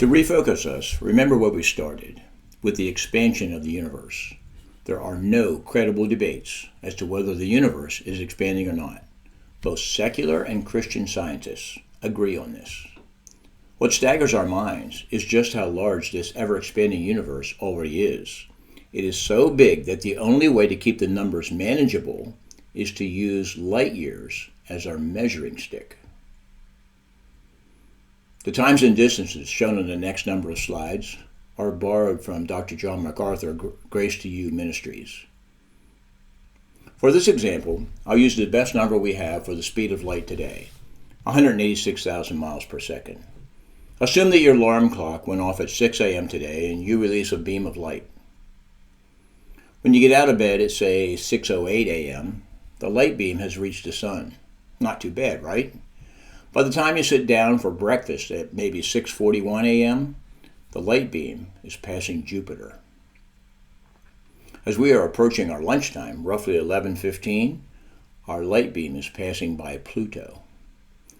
To refocus us, remember where we started, with the expansion of the universe. There are no credible debates as to whether the universe is expanding or not. Both secular and Christian scientists agree on this. What staggers our minds is just how large this ever-expanding universe already is. It is so big that the only way to keep the numbers manageable is to use light years as our measuring stick. The times and distances shown in the next number of slides are borrowed from Dr. John MacArthur, Grace to You Ministries. For this example, I'll use the best number we have for the speed of light today, 186,000 miles per second. Assume that your alarm clock went off at 6 a.m. today and you release a beam of light. When you get out of bed at, say, 6:08 a.m., the light beam has reached the sun. Not too bad, right? By the time you sit down for breakfast at maybe 6:41 a.m., the light beam is passing Jupiter. As we are approaching our lunchtime, roughly 11:15, our light beam is passing by Pluto.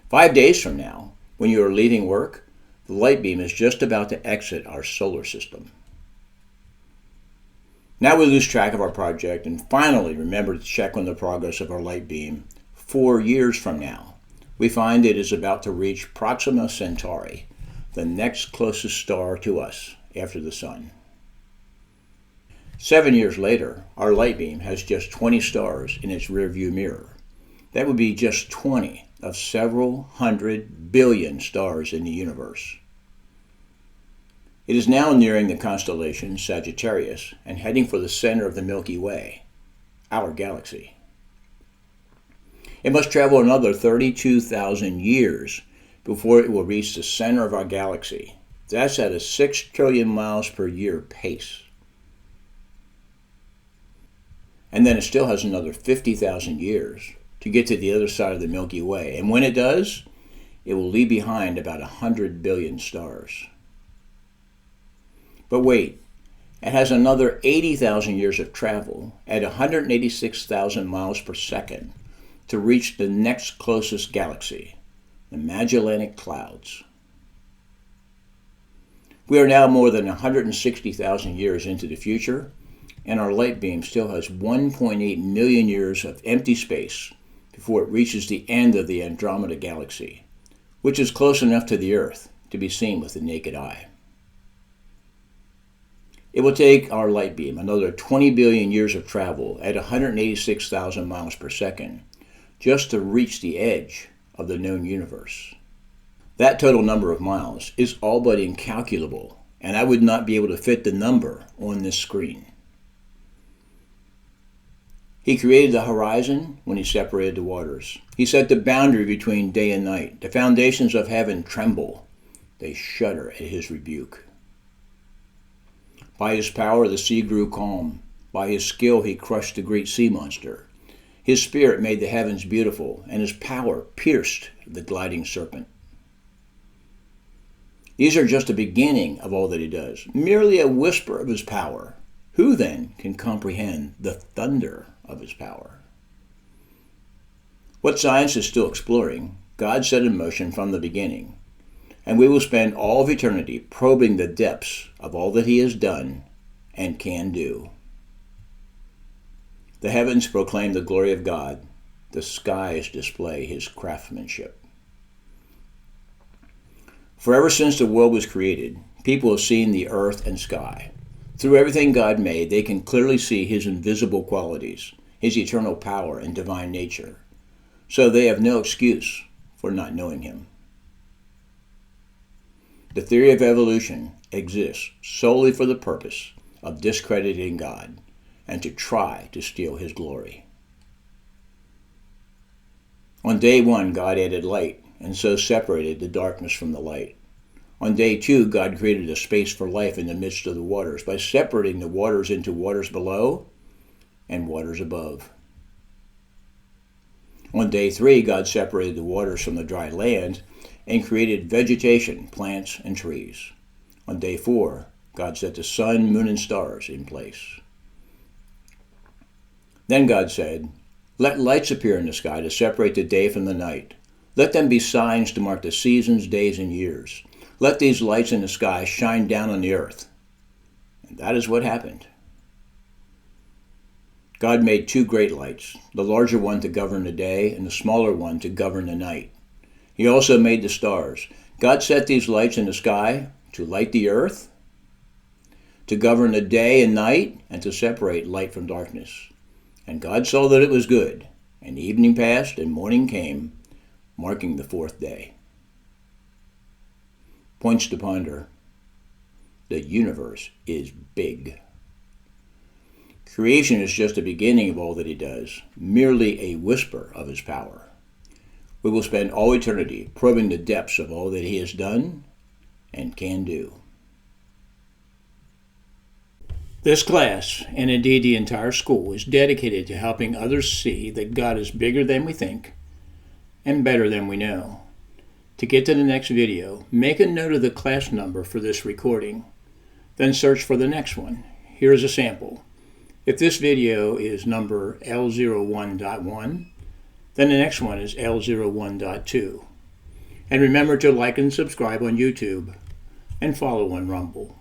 5 days from now, when you are leaving work, the light beam is just about to exit our solar system. Now we lose track of our project and finally remember to check on the progress of our light beam 4 years from now. We find it is about to reach Proxima Centauri, the next closest star to us after the sun. 7 years later, our light beam has just 20 stars in its rearview mirror. That would be just 20 of several 100 billion stars in the universe. It is now nearing the constellation Sagittarius and heading for the center of the Milky Way, our galaxy. It must travel another 32,000 years before it will reach the center of our galaxy. That's at a 6 trillion miles per year pace. And then it still has another 50,000 years to get to the other side of the Milky Way. And when it does, it will leave behind about 100 billion stars. But wait, it has another 80,000 years of travel at 186,000 miles per second to reach the next closest galaxy, the Magellanic Clouds. We are now more than 160,000 years into the future, and our light beam still has 1.8 million years of empty space before it reaches the end of the Andromeda Galaxy, which is close enough to the Earth to be seen with the naked eye. It will take our light beam another 20 billion years of travel at 186,000 miles per second just to reach the edge of the known universe. That total number of miles is all but incalculable, and I would not be able to fit the number on this screen. He created the horizon when he separated the waters. He set the boundary between day and night. The foundations of heaven tremble. They shudder at his rebuke. By his power the sea grew calm. By his skill he crushed the great sea monster. His spirit made the heavens beautiful, and his power pierced the gliding serpent. These are just the beginning of all that he does, merely a whisper of his power. Who then can comprehend the thunder of his power? What science is still exploring, God set in motion from the beginning, and we will spend all of eternity probing the depths of all that he has done and can do. The heavens proclaim the glory of God. The skies display his craftsmanship. For ever since the world was created, people have seen the earth and sky. Through everything God made, they can clearly see his invisible qualities, his eternal power and divine nature. So they have no excuse for not knowing him. The theory of evolution exists solely for the purpose of discrediting God and to try to steal his glory. On day 1, God added light and so separated the darkness from the light. On day 2, God created a space for life in the midst of the waters by separating the waters into waters below and waters above. On day 3, God separated the waters from the dry land and created vegetation, plants, and trees. On day 4, God set the sun, moon, and stars in place. Then God said, "Let lights appear in the sky to separate the day from the night. Let them be signs to mark the seasons, days, and years. Let these lights in the sky shine down on the earth. And that is what happened. God made two great lights, the larger one to govern the day and the smaller one to govern the night. He also made the stars. God set these lights in the sky to light the earth, to govern the day and night, and to separate light from darkness. And God saw that it was good, and evening passed and morning came, marking the fourth day. Points to ponder. The universe is big. Creation is just the beginning of all that he does, merely a whisper of his power. We will spend all eternity probing the depths of all that he has done and can do. This class, and indeed the entire school, is dedicated to helping others see that God is bigger than we think and better than we know. To get to the next video, make a note of the class number for this recording, then search for the next one. Here is a sample. If this video is number L01.1, then the next one is L01.2. And remember to like and subscribe on YouTube and follow on Rumble.